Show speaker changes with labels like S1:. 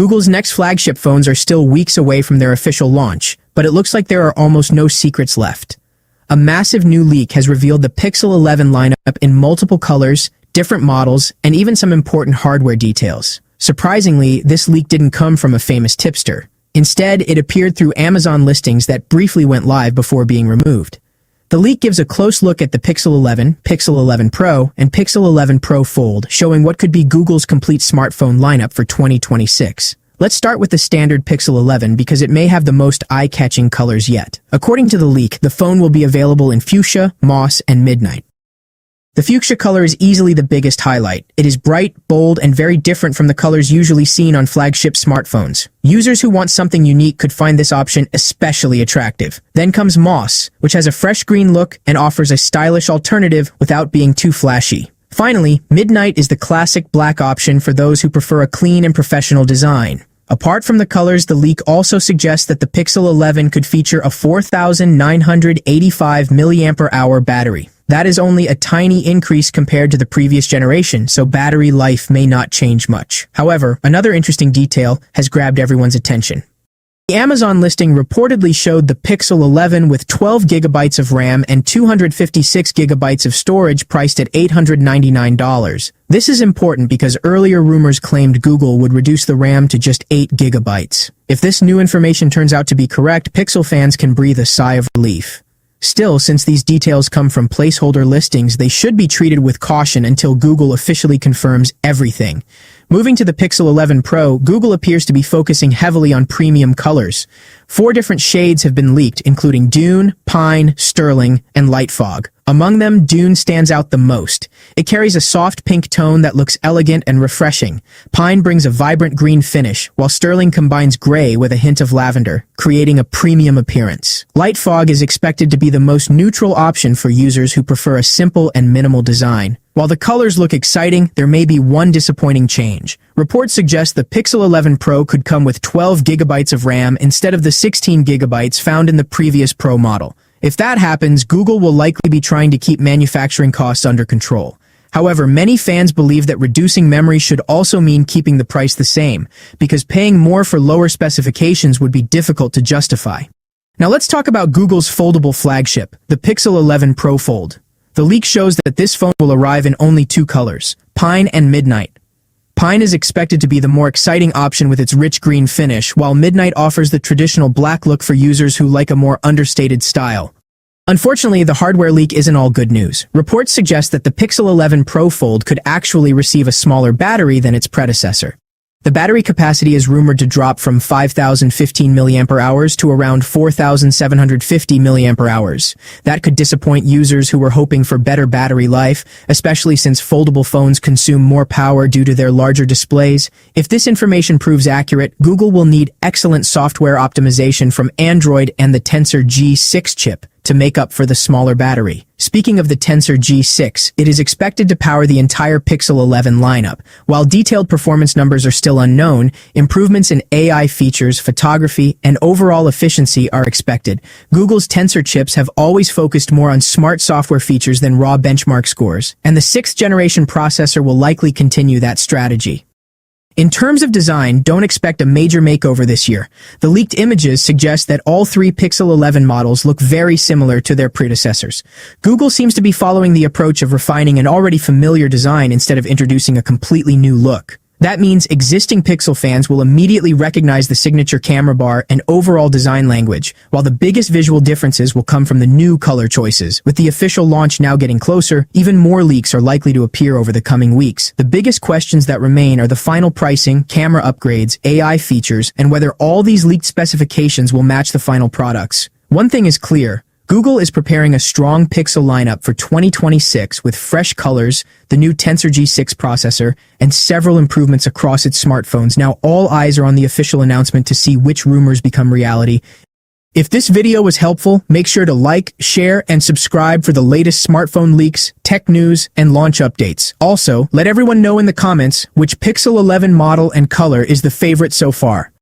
S1: Google's next flagship phones are still weeks away from their official launch, but it looks like there are almost no secrets left. A massive new leak has revealed the Pixel 11 lineup in multiple colors, different models, and even some important hardware details. Surprisingly, this leak didn't come from a famous tipster. Instead, it appeared through Amazon listings that briefly went live before being removed. The leak gives a close look at the Pixel 11, Pixel 11 Pro, and Pixel 11 Pro Fold, showing what could be Google's complete smartphone lineup for 2026. Let's start with the standard Pixel 11 because it may have the most eye-catching colors yet. According to the leak, the phone will be available in fuchsia, moss, and midnight. The fuchsia color is easily the biggest highlight. It is bright, bold, and very different from the colors usually seen on flagship smartphones. Users who want something unique could find this option especially attractive. Then comes moss, which has a fresh green look and offers a stylish alternative without being too flashy. Finally, midnight is the classic black option for those who prefer a clean and professional design. Apart from the colors, the leak also suggests that the Pixel 11 could feature a 4,985 mAh battery. That is only a tiny increase compared to the previous generation, so battery life may not change much. However, another interesting detail has grabbed everyone's attention. The Amazon listing reportedly showed the Pixel 11 with 12 gigabytes of RAM and 256 gigabytes of storage priced at $899. This is important because earlier rumors claimed Google would reduce the RAM to just 8 gigabytes. If this new information turns out to be correct, Pixel fans can breathe a sigh of relief. Still, since these details come from placeholder listings, they should be treated with caution until Google officially confirms everything. Moving to the Pixel 11 Pro, Google appears to be focusing heavily on premium colors. 4 different shades have been leaked, including Dune, Pine, Sterling, and Light Fog. Among them, Dune stands out the most. It carries a soft pink tone that looks elegant and refreshing. Pine brings a vibrant green finish, while Sterling combines gray with a hint of lavender, creating a premium appearance. Light Fog is expected to be the most neutral option for users who prefer a simple and minimal design. While the colors look exciting, there may be one disappointing change. Reports suggest the Pixel 11 Pro could come with 12 gigabytes of RAM instead of the 16 gigabytes found in the previous Pro model. If that happens, Google will likely be trying to keep manufacturing costs under control. However, many fans believe that reducing memory should also mean keeping the price the same, because paying more for lower specifications would be difficult to justify. Now let's talk about Google's foldable flagship, the Pixel 11 Pro Fold. The leak shows that this phone will arrive in only 2 colors, Pine and Midnight. Pine is expected to be the more exciting option with its rich green finish, while Midnight offers the traditional black look for users who like a more understated style. Unfortunately, the hardware leak isn't all good news. Reports suggest that the Pixel 11 Pro Fold could actually receive a smaller battery than its predecessor. The battery capacity is rumored to drop from 5,015 mAh to around 4,750 mAh. That could disappoint users who were hoping for better battery life, especially since foldable phones consume more power due to their larger displays. If this information proves accurate, Google will need excellent software optimization from Android and the Tensor G6 chip to make up for the smaller battery. Speaking of the Tensor G6, it is expected to power the entire Pixel 11 lineup. While detailed performance numbers are still unknown, improvements in AI features, photography, and overall efficiency are expected. Google's Tensor chips have always focused more on smart software features than raw benchmark scores, and the 6th generation processor will likely continue that strategy. In terms of design, don't expect a major makeover this year. The leaked images suggest that all 3 Pixel 11 models look very similar to their predecessors. Google seems to be following the approach of refining an already familiar design instead of introducing a completely new look. That means existing Pixel fans will immediately recognize the signature camera bar and overall design language, while the biggest visual differences will come from the new color choices. With the official launch now getting closer, even more leaks are likely to appear over the coming weeks. The biggest questions that remain are the final pricing, camera upgrades, AI features, and whether all these leaked specifications will match the final products. One thing is clear. Google is preparing a strong Pixel lineup for 2026 with fresh colors, the new Tensor G6 processor, and several improvements across its smartphones. Now all eyes are on the official announcement to see which rumors become reality. If this video was helpful, make sure to like, share, and subscribe for the latest smartphone leaks, tech news, and launch updates. Also, let everyone know in the comments which Pixel 11 model and color is the favorite so far.